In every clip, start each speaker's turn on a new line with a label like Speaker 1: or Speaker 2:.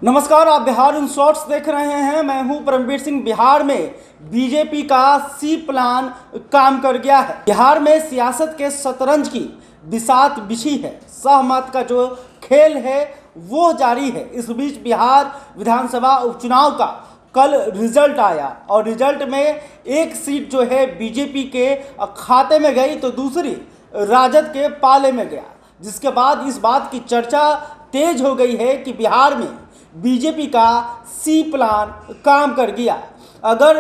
Speaker 1: नमस्कार, आप Bihar in shorts देख रहे हैं। मैं हूं परमवीर सिंह। बिहार में बीजेपी का सी प्लान काम कर गया है। बिहार में सियासत के शतरंज की बिसात बिछी है। सहमत का जो खेल है वो जारी है। इस बीच बिहार विधानसभा उपचुनाव का कल रिजल्ट आया और रिजल्ट में एक सीट जो है बीजेपी के खाते में गई तो दूसरी राजद के पाले में गया, जिसके बाद इस बात की चर्चा तेज हो गई है कि बिहार में बीजेपी का सी प्लान काम कर गया। अगर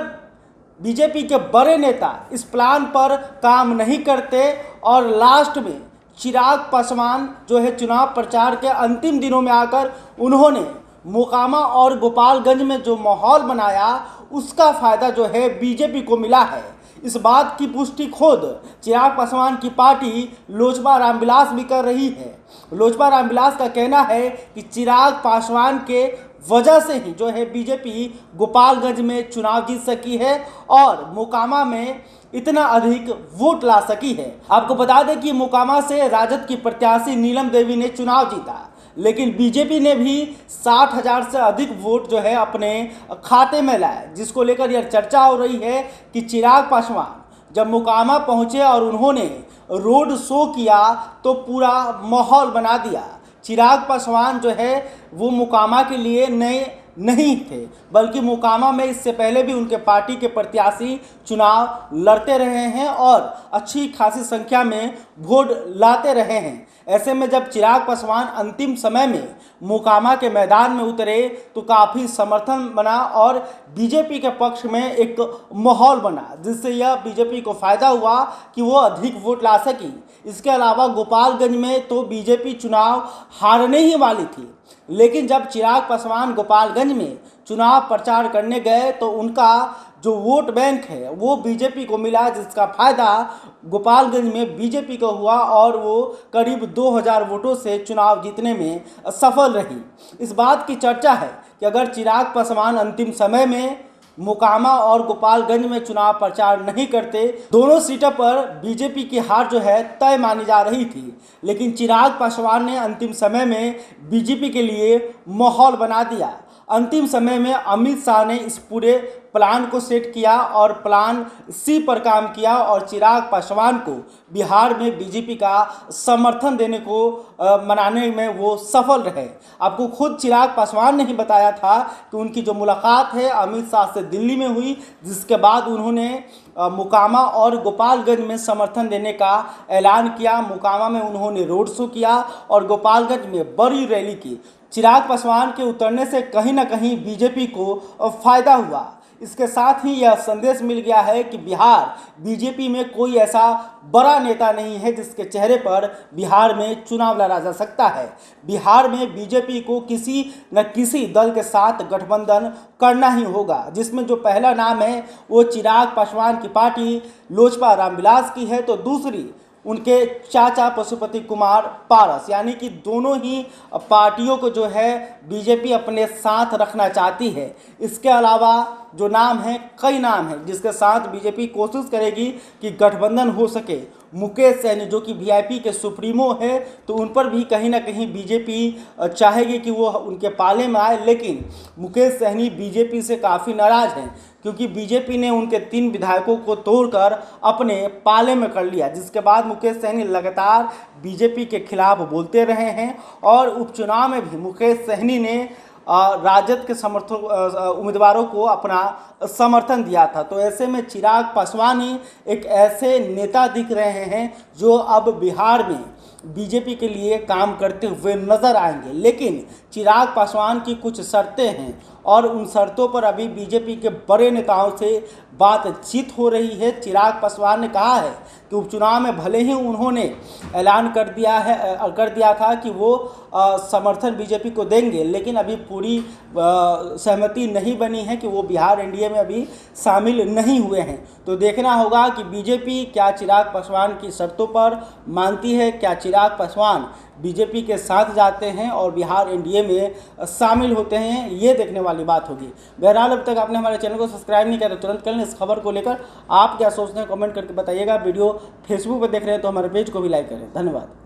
Speaker 1: बीजेपी के बड़े नेता इस प्लान पर काम नहीं करते और लास्ट में चिराग पासवान जो है चुनाव प्रचार के अंतिम दिनों में आकर उन्होंने मोकामा और गोपालगंज में जो माहौल बनाया उसका फायदा जो है बीजेपी को मिला है। इस बात की पुष्टि खुद चिराग पासवान की पार्टी लोजपा रामविलास भी कर रही है। लोजपा रामविलास का कहना है कि चिराग पासवान के वजह से ही जो है बीजेपी गोपालगंज में चुनाव जीत सकी है और मोकामा में इतना अधिक वोट ला सकी है। आपको बता दें कि मोकामा से राजद की प्रत्याशी नीलम देवी ने चुनाव जीता, लेकिन बीजेपी ने भी 60,000 से अधिक वोट जो है अपने खाते में लाया, जिसको लेकर यह चर्चा हो रही है कि चिराग पासवान जब मोकामा पहुंचे और उन्होंने रोड शो किया तो पूरा माहौल बना दिया। चिराग पासवान जो है वो मोकामा के लिए नए नहीं थे, बल्कि मोकामा में इससे पहले भी उनके पार्टी के प्रत्याशी चुनाव लड़ते रहे हैं और अच्छी खासी संख्या में वोट लाते रहे हैं। ऐसे में जब चिराग पासवान अंतिम समय में मोकामा के मैदान में उतरे तो काफ़ी समर्थन बना और बीजेपी के पक्ष में एक माहौल बना, जिससे यह बीजेपी को फ़ायदा हुआ कि वो अधिक वोट ला सकी। इसके अलावा गोपालगंज में तो बीजेपी चुनाव हारने ही वाली थी, लेकिन जब चिराग पासवान गोपालगंज में चुनाव प्रचार करने गए तो उनका जो वोट बैंक है वो बीजेपी को मिला, जिसका फायदा गोपालगंज में बीजेपी को हुआ और वो करीब 2000 वोटों से चुनाव जीतने में सफल रही। इस बात की चर्चा है कि अगर चिराग पासवान अंतिम समय में मोकामा और गोपालगंज में चुनाव प्रचार नहीं करते, दोनों सीटों पर बीजेपी की हार जो है तय मानी जा रही थी। लेकिन चिराग पासवान ने अंतिम समय में बीजेपी के लिए माहौल बना दिया। अंतिम समय में अमित शाह ने इस पूरे प्लान को सेट किया और प्लान सी पर काम किया और चिराग पासवान को बिहार में बीजेपी का समर्थन देने को मनाने में वो सफल रहे। आपको खुद चिराग पासवान ने ही बताया था कि उनकी जो मुलाकात है अमित शाह से दिल्ली में हुई, जिसके बाद उन्होंने मोकामा और गोपालगंज में समर्थन देने का ऐलान किया। मोकामा में उन्होंने रोड शो किया और गोपालगंज में बड़ी रैली की। चिराग पासवान के उतरने से कहीं ना कहीं बीजेपी को फायदा हुआ। इसके साथ ही यह संदेश मिल गया है कि बिहार बीजेपी में कोई ऐसा बड़ा नेता नहीं है जिसके चेहरे पर बिहार में चुनाव लड़ा जा सकता है। बिहार में बीजेपी को किसी न किसी दल के साथ गठबंधन करना ही होगा, जिसमें जो पहला नाम है वो चिराग पासवान की पार्टी लोजपा रामविलास की है, तो दूसरी उनके चाचा पशुपति कुमार पारस, यानी कि दोनों ही पार्टियों को जो है बीजेपी अपने साथ रखना चाहती है। इसके अलावा जो नाम है, कई नाम हैं जिसके साथ बीजेपी कोशिश करेगी कि गठबंधन हो सके। मुकेश सहनी जो कि वीआईपी के सुप्रीमो है, तो उन पर भी कहीं ना कहीं बीजेपी चाहेगी कि वो उनके पाले में आए, लेकिन मुकेश सहनी बीजेपी से काफ़ी नाराज़ हैं क्योंकि बीजेपी ने उनके 3 विधायकों को तोड़कर अपने पाले में कर लिया, जिसके बाद मुकेश सहनी लगातार बीजेपी के खिलाफ बोलते रहे हैं और उपचुनाव में भी मुकेश सहनी ने राजद के उम्मीदवारों को अपना समर्थन दिया था। तो ऐसे में चिराग पासवान ही एक ऐसे नेता दिख रहे हैं जो अब बिहार में बीजेपी के लिए काम करते हुए नजर आएंगे। लेकिन चिराग पासवान की कुछ शर्तें हैं और उन शर्तों पर अभी बीजेपी के बड़े नेताओं से बातचीत हो रही है। चिराग पासवान ने कहा है कि उपचुनाव में भले ही उन्होंने ऐलान कर दिया था कि वो समर्थन बीजेपी को देंगे, लेकिन अभी पूरी सहमति नहीं बनी है कि वो बिहार एनडीए में अभी शामिल नहीं हुए हैं। तो देखना होगा कि बीजेपी क्या चिराग पासवान की शर्तों पर मानती है, क्या चिराग पासवान बीजेपी के साथ जाते हैं और बिहार एनडीए में शामिल होते हैं, ये देखने वाली बात होगी। बहरहाल अब तक आपने हमारे चैनल को सब्सक्राइब नहीं किया तो तुरंत कर लें। इस खबर को लेकर आप क्या सोचते हैं कमेंट करके बताइएगा। वीडियो फेसबुक पर देख रहे हैं तो हमारे पेज को भी लाइक करें। धन्यवाद।